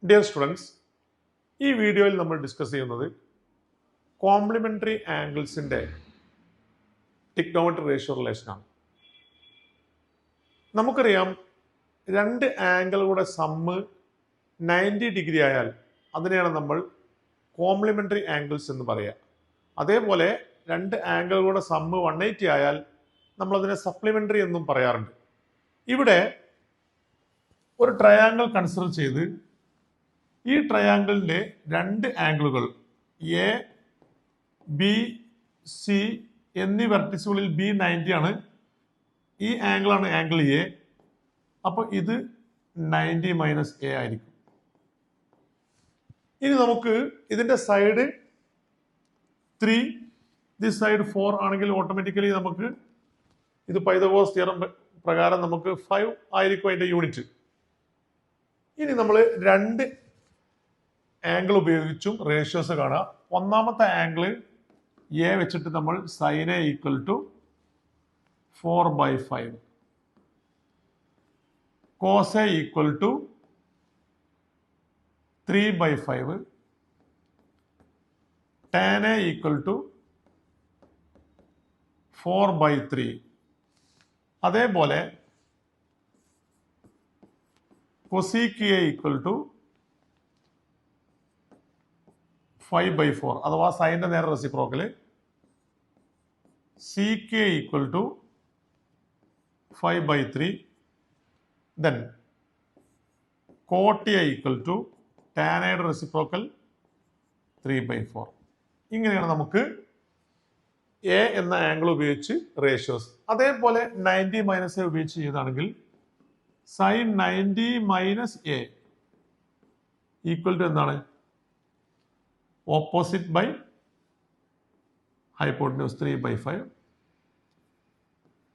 Dear students, ഈ വീഡിയോയിൽ നമ്മൾ ഡിസ്കസ് ചെയ്യുന്നത് കോംപ്ലിമെന്ററി ആംഗിൾസിന്റെ ട്രിഗണോമെട്രി റേഷ്യോ റിലേഷൻ ആണ്. നമുക്കറിയാം, രണ്ട് ആംഗിളുകളുടെ സമ്മ് 90 ഡിഗ്രി ആയാൽ അതിനെയാണ് നമ്മൾ കോംപ്ലിമെന്ററി ആംഗിൾസ് എന്ന് പറയുക. അതേപോലെ രണ്ട് ആംഗിളുകളുടെ സമ്മ് 180 ആയാൽ നമ്മൾ അതിനെ സപ്ലിമെന്ററി എന്നും പറയാറുണ്ട്. ഇവിടെ ഒരു ട്രയാങ്കിൾ കൺസിഡർ ചെയ്ത് ഈ ട്രയാങ്കിളിന്റെ രണ്ട് ആംഗിളുകൾ എ ബി സി എന്നീ വെർട്ടിസുകളിൽ ബി 90 ആണ്, ഈ ആംഗിളാണ് ആംഗിൾ എ. അപ്പോൾ ഇത് 90 മൈനസ് എ ആയിരിക്കും. ഇനി നമുക്ക് ഇതിന്റെ സൈഡ് 3 ദിസ് സൈഡ് 4 ആണെങ്കിൽ ഓട്ടോമാറ്റിക്കലി നമുക്ക് ഇത് പൈതഗോറസ് തിയറം പ്രകാരം നമുക്ക് 5 ആയിരിക്കും അതിന്റെ യൂണിറ്റ്. ഇനി നമ്മൾ രണ്ട് ആംഗിൾ ഉപയോഗിച്ചും റേഷ്യോസ് കാണാം. ഒന്നാമത്തെ ആംഗിൾ എ വെച്ചിട്ട് നമ്മൾ sine A equal to 4/5, cos A equal to 3/5, tan A equal to 4/3. അതേപോലെ കൊസീക് എ ഈക്വൽ ടു 5/4 അഥവാ സൈൻ്റെ നേരെ reciprocal. Sec A equal to 5/3. Then cot A equal to tan എയുടെ റെസിപ്രോക്കൽ 3/4. ഇങ്ങനെയാണ് നമുക്ക് എ എന്ന ആംഗിൾ ഉപയോഗിച്ച് റേഷ്യോസ്. അതേപോലെ 90 മൈനസ് എ ഉപയോഗിച്ച് ചെയ്താണെങ്കിൽ sine 90 minus A equal to എന്താണ്? Opposite by hypotenuse 3/5.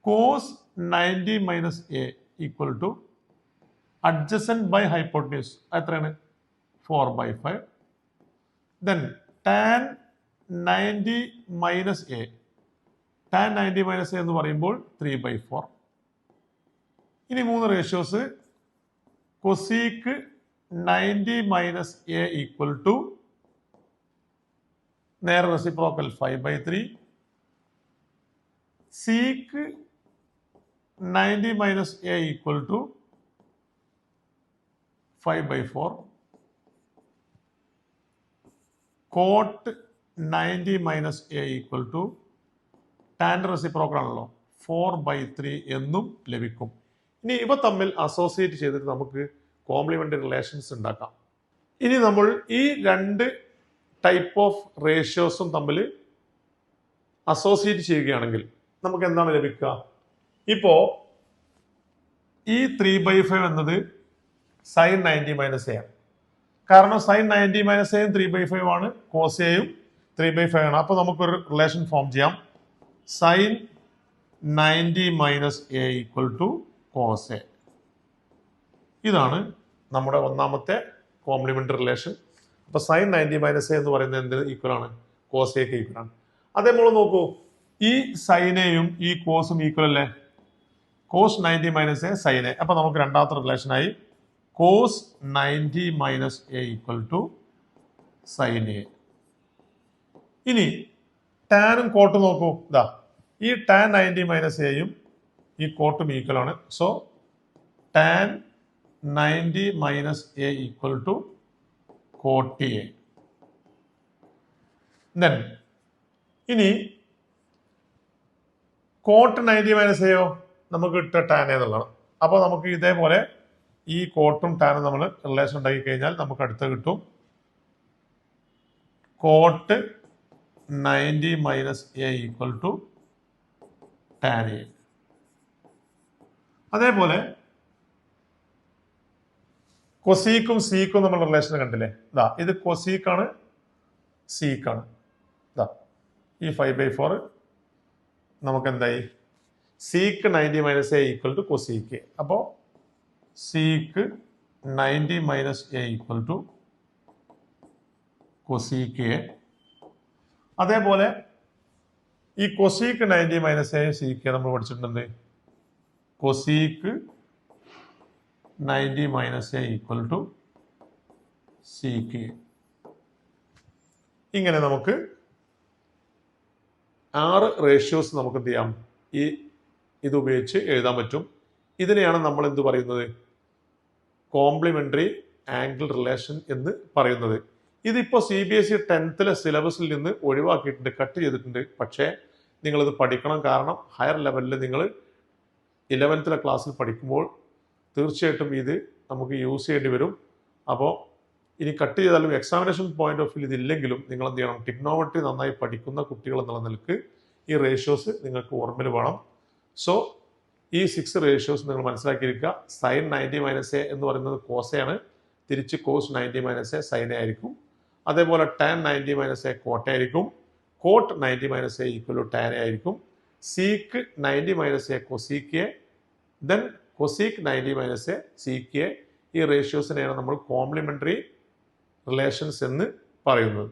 Cos 90 minus A equal to adjacent by hypotenuse എത്രയാണ്? 4/5. Then tan 90 minus A, tan 90 minus A എന്ന് പറയുമ്പോൾ 3/4. ഇനി മൂന്ന് ratios. Cosec 90 minus A equal to നേരെ reciprocal 5/3. Sec 90 minus A equal to 5/4. Cot 90 minus A equal to tan reciprocal ആണല്ലോ 4/3 എന്നും ലഭിക്കും. ഇനി ഇവ തമ്മിൽ അസോസിയേറ്റ് ചെയ്തിട്ട് നമുക്ക് കോംപ്ലിമെന്ററി റിലേഷൻസ് ഉണ്ടാക്കാം. ഇനി നമ്മൾ ഈ രണ്ട് ടൈപ്പ് ഓഫ് റേഷ്യോസും തമ്മിൽ അസോസിയേറ്റ് ചെയ്യുകയാണെങ്കിൽ നമുക്ക് എന്താണ് ലഭിക്കുക? ഇപ്പോൾ ഈ 3/5 എന്നത് സൈൻ 90 മൈനസ് എ ആണ്. കാരണം സൈൻ 90 മൈനസ് എയും 3/5 ആണ്, കോസ് എയും 3/5 ആണ്. അപ്പോൾ നമുക്കൊരു റിലേഷൻ ഫോം ചെയ്യാം. Sine 90 minus A equal to cos A. ഇതാണ് നമ്മുടെ ഒന്നാമത്തെ കോംപ്ലിമെന്ററി റിലേഷൻ. അപ്പൊ സൈൻ 90 മൈനസ് എ എന്ന് പറയുന്നത് എന്ത് ഈക്വൽ ആണ്? കോസ് എക്ക് ഈക്വൽ ആണ്. അതേപോലെ നോക്കൂ, ഈ സൈനെയും ഈ കോസും ഈക്വൽ അല്ലേ? Cos 90 minus A sine A. അപ്പൊ നമുക്ക് രണ്ടാമത്തെ റിലേഷനായി cos 90 minus A equal to sine A. ഇനി ടാനും കോട്ടും നോക്കൂ. ഇതാ ഈ ടാൻ 90 മൈനസ് എയും ഈ കോട്ടും ഈക്വൽ ആണ്. So tan 90 minus A equal to cot A. Then ഇനി കോട്ട് 90 മൈനസ് എയോ നമുക്ക് കിട്ടുക ടാൻ എന്നുള്ളതാണ്. അപ്പോൾ നമുക്ക് ഇതേപോലെ ഈ കോട്ടും ടാനും നമ്മൾ റിലേഷൻ ഉണ്ടാക്കി കഴിഞ്ഞാൽ നമുക്ക് അടുത്ത് കിട്ടും cot 90 minus A equal to tan A. അതേപോലെ കൊസീക്കും സീക്കും നമ്മൾ റിലേഷൻ കണ്ടില്ലേ? ഇതാ ഇത് കൊസീക്കാണ്, സീക്കാണ്. ഇതാ ഈ 5/4 നമുക്ക് എന്തായി? Sec 90 minus A equal to cosec. അപ്പോൾ sec 90 minus A equal to cosec A. അതേപോലെ ഈ കൊസീക്ക് 90 മൈനസ് എ സീക്ക് നമ്മൾ പഠിച്ചിട്ടുണ്ട്. Cosec 90 minus A equal to sec A. ഇങ്ങനെ നമുക്ക് 6 റേഷ്യോസ് നമുക്ക് എന്ത് ചെയ്യാം, ഈ ഇത് ഉപയോഗിച്ച് എഴുതാൻ പറ്റും. ഇതിനെയാണ് നമ്മൾ എന്ത് പറയുന്നത്, കോംപ്ലിമെന്ററി ആംഗിൾ റിലേഷൻ എന്ന് പറയുന്നത്. ഇതിപ്പോൾ CBSE 10th സിലബസിൽ നിന്ന് ഒഴിവാക്കിയിട്ടുണ്ട്, കട്ട് ചെയ്തിട്ടുണ്ട്. പക്ഷേ നിങ്ങളിത് പഠിക്കണം. കാരണം ഹയർ ലെവലിൽ നിങ്ങൾ 11th ക്ലാസ്സിൽ പഠിക്കുമ്പോൾ തീർച്ചയായിട്ടും ഇത് നമുക്ക് യൂസ് ചെയ്യേണ്ടി വരും. അപ്പോൾ ഇനി കട്ട് ചെയ്താലും എക്സാമിനേഷൻ പോയിന്റ് ഓഫ് വ്യൂ ഇതില്ലെങ്കിലും നിങ്ങൾ എന്ത് ചെയ്യണം, ടിഗ്നോമെട്രി നന്നായി പഠിക്കുന്ന കുട്ടികൾ എന്നുള്ള നിലക്ക് ഈ റേഷ്യോസ് നിങ്ങൾക്ക് ഓർമ്മയിൽ വേണം. സോ ഈ 6 റേഷ്യോസ് നിങ്ങൾ മനസ്സിലാക്കിയിരിക്കുക. സൈൻ 90 - a എന്ന് പറയുന്നത് കോസയാണ്, തിരിച്ച് കോസ് 90 - a സൈനെ ആയിരിക്കും. അതേപോലെ ടാൻ 90 - a കോട്ട ആയിരിക്കും. Cot 90 - a equal to tan ആയിരിക്കും. Sec 90 - a cosec A, then cosec 90 - a sec A. ഈ റേഷ്യോസിനെയാണ് നമ്മൾ കോംപ്ലിമെന്ററി റിലേഷൻസ് എന്ന് പറയുന്നത്.